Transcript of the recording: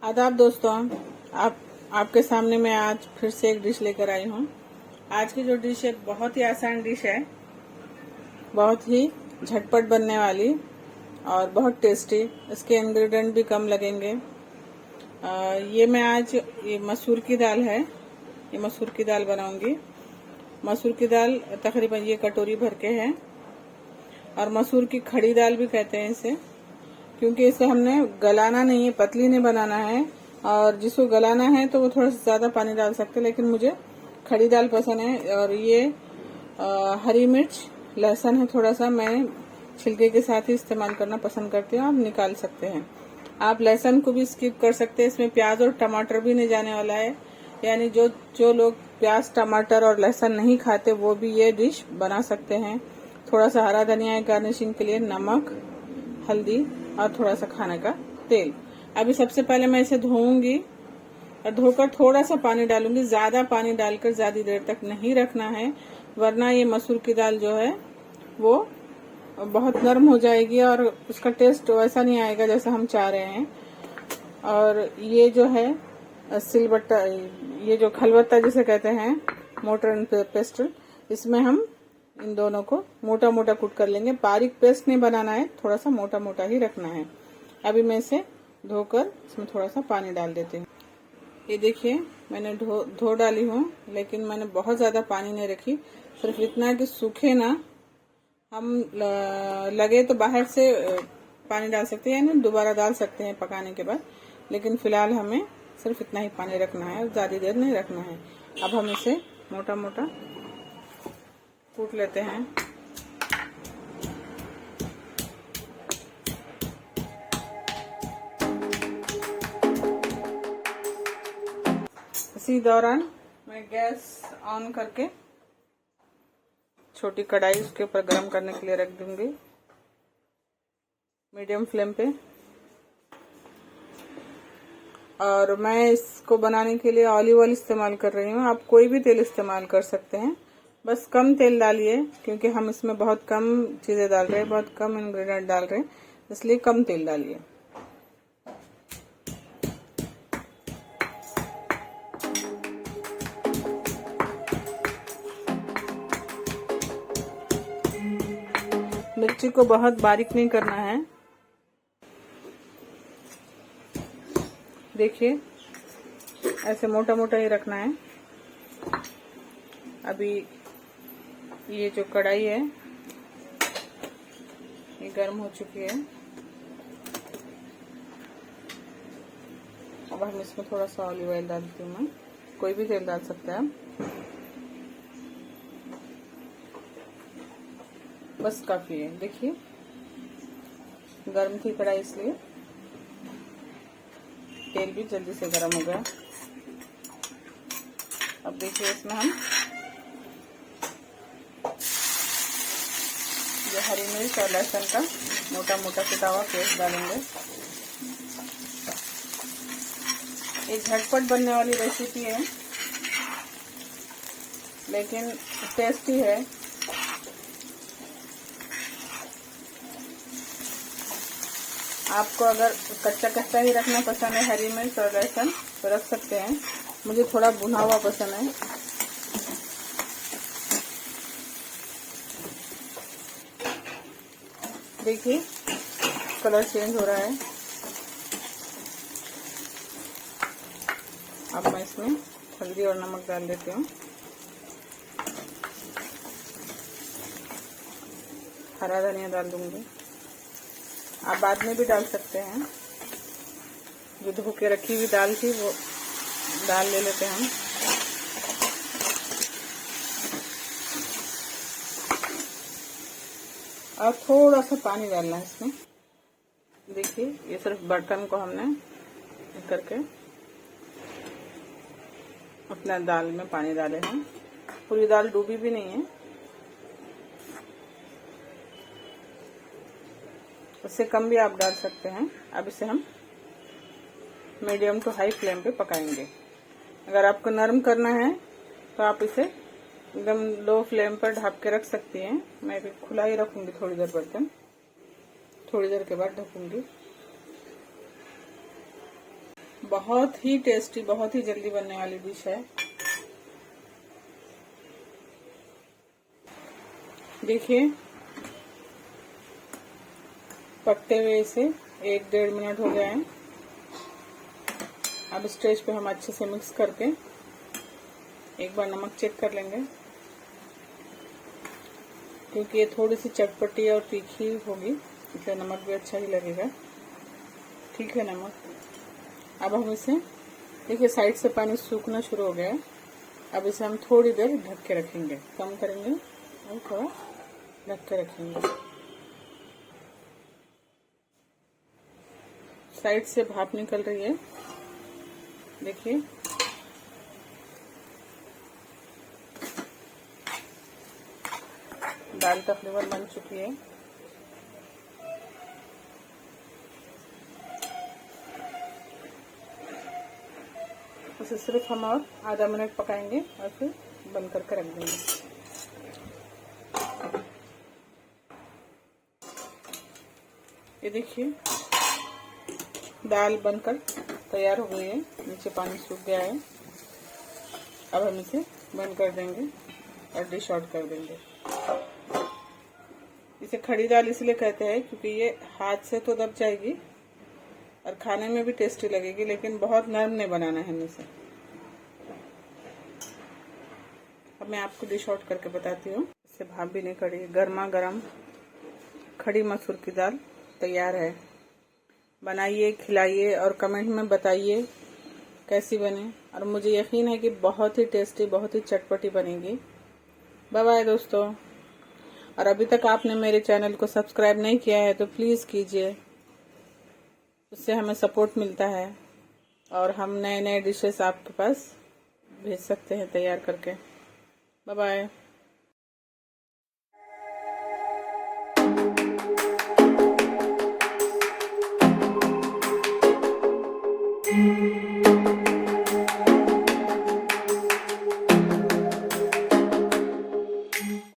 आदाब दोस्तों, आपके सामने मैं आज फिर से एक डिश लेकर आई हूँ। आज की जो डिश है बहुत ही आसान डिश है, बहुत ही झटपट बनने वाली और बहुत टेस्टी। इसके इंग्रेडिएंट भी कम लगेंगे। ये मैं आज ये मसूर की दाल है, ये मसूर की दाल बनाऊंगी। मसूर की दाल तकरीबन ये कटोरी भर के है और मसूर की खड़ी दाल भी कहते हैं इसे, क्योंकि इसे हमने गलाना नहीं है, पतली नहीं बनाना है। और जिसको गलाना है तो वो थोड़ा सा ज्यादा पानी डाल सकते हैं, लेकिन मुझे खड़ी दाल पसंद है। और ये हरी मिर्च लहसुन है थोड़ा सा, मैं छिलके के साथ ही इस्तेमाल करना पसंद करती हूँ। आप निकाल सकते हैं, आप लहसुन को भी स्किप कर सकते हैं। इसमें प्याज और टमाटर भी नहीं जाने वाला है, यानी जो लोग प्याज टमाटर और लहसुन नहीं खाते वो भी ये डिश बना सकते हैं। थोड़ा सा हरा धनिया है गार्निशिंग के लिए, नमक, हल्दी और थोड़ा सा खाने का तेल। अभी सबसे पहले मैं इसे धोऊंगी और धोकर थोड़ा सा पानी डालूंगी। ज्यादा पानी डालकर ज्यादा देर तक नहीं रखना है, वरना ये मसूर की दाल जो है वो बहुत नरम हो जाएगी और उसका टेस्ट वैसा नहीं आएगा जैसा हम चाह रहे हैं। और ये जो है सिलबट्टा, ये जो खलबत्ता जिसे कहते हैं, मोटर एंड पेस्टल, इसमें हम इन दोनों को मोटा मोटा कूट कर लेंगे। बारीक पेस्ट नहीं बनाना है, थोड़ा सा मोटा मोटा ही रखना है। अभी मैं इसे धोकर इसमें थोड़ा सा पानी डाल देती हूँ। ये देखिए मैंने धो डाली हूँ, लेकिन मैंने बहुत ज्यादा पानी नहीं रखी, सिर्फ इतना कि सूखे ना। हम लगे तो बाहर से पानी डाल सकते हैं, यानी दोबारा डाल सकते हैं पकाने के बाद, लेकिन फिलहाल हमें सिर्फ इतना ही पानी रखना है और ज्यादा देर नहीं रखना है। अब हम इसे मोटा मोटा कूट लेते हैं। इसी दौरान मैं गैस ऑन करके छोटी कढ़ाई उसके ऊपर गरम करने के लिए रख दूंगी, मीडियम फ्लेम पे। और मैं इसको बनाने के लिए ऑलिव ऑयल इस्तेमाल कर रही हूँ। आप कोई भी तेल इस्तेमाल कर सकते हैं, बस कम तेल डालिए, क्योंकि हम इसमें बहुत कम चीजें डाल रहे हैं, बहुत कम इंग्रेडिएंट डाल रहे हैं, इसलिए कम तेल डालिए। मिर्ची को बहुत बारीक नहीं करना है, देखिए ऐसे मोटा मोटा ही रखना है। अभी ये जो कढ़ाई है ये गर्म हो चुकी है। अब हम इसमें थोड़ा सा ऑलिव ऑयल डालती हूँ, मैं कोई भी तेल डाल सकते हैं, बस काफी है। देखिए गर्म थी कढ़ाई, इसलिए तेल भी जल्दी से गर्म हो गया। अब देखिए इसमें हम जो हरी मिर्च और लहसुन का मोटा मोटा कुटा हुआ पेस्ट डालेंगे। ये झटपट बनने वाली रेसिपी है, लेकिन टेस्टी है। आपको अगर कच्चा कच्चा ही रखना पसंद है हरी मिर्च और लहसुन तो रख सकते हैं, मुझे थोड़ा भुना हुआ पसंद है। देखिए कलर चेंज हो रहा है। अब मैं इसमें हल्दी और नमक डाल देती हूँ। हरा धनिया डाल दूंगी, आप बाद में भी डाल सकते हैं। जो धो के रखी हुई दाल थी वो दाल ले लेते हैं हम। और थोड़ा सा पानी डालना है इसमें। देखिए ये सिर्फ बर्तन को हमने करके अपना दाल में पानी डाले हैं, पूरी दाल डूबी भी नहीं है। उससे कम भी आप डाल सकते हैं। अब इसे हम मीडियम टू हाई फ्लेम पे पकाएंगे। अगर आपको नरम करना है तो आप इसे एकदम लो फ्लेम पर ढक के रख सकती हैं। मैं भी खुला ही रखूंगी थोड़ी देर, बर्तन थोड़ी देर के बाद ढकूंगी। बहुत ही टेस्टी, बहुत ही जल्दी बनने वाली डिश है। देखिए पकते हुए इसे 1-1.5 मिनट हो गए हैं। अब स्टेज पे हम अच्छे से मिक्स करके एक बार नमक चेक कर लेंगे, क्योंकि ये थोड़ी सी चटपटी और तीखी होगी, इसलिए नमक भी अच्छा ही लगेगा। ठीक है नमक। अब हम इसे देखिए साइड से पानी सूखना शुरू हो गया है। अब इसे हम थोड़ी देर ढक के रखेंगे, कम करेंगे और थोड़ा ढक के रखेंगे। साइड से भाप निकल रही है, देखिए। दाल का फ्लेवर बन चुकी है। इसे सिर्फ हम और आधा मिनट पकाएंगे और फिर बंद करके रख देंगे। ये देखिए दाल बनकर तैयार हो गई है, नीचे पानी सूख गया है। अब हम इसे बंद कर देंगे और डिश आउट कर देंगे। इसे खड़ी दाल इसलिए कहते हैं क्योंकि ये हाथ से तो दब जाएगी और खाने में भी टेस्टी लगेगी, लेकिन बहुत नरम नहीं बनाना है इसे। अब मैं आपको डिश आउट करके बताती हूँ। इससे भाप भी नहीं कड़ी, गर्मा गर्म खड़ी मसूर की दाल तैयार है। बनाइए, खिलाइए और कमेंट में बताइए कैसी बने, और मुझे यकीन है कि बहुत ही टेस्टी, बहुत ही चटपटी बनेगी। बाय बाय दोस्तों। और अभी तक आपने मेरे चैनल को सब्सक्राइब नहीं किया है तो प्लीज़ कीजिए, उससे हमें सपोर्ट मिलता है और हम नए नए डिशेस आपके पास भेज सकते हैं तैयार करके। Bye bye.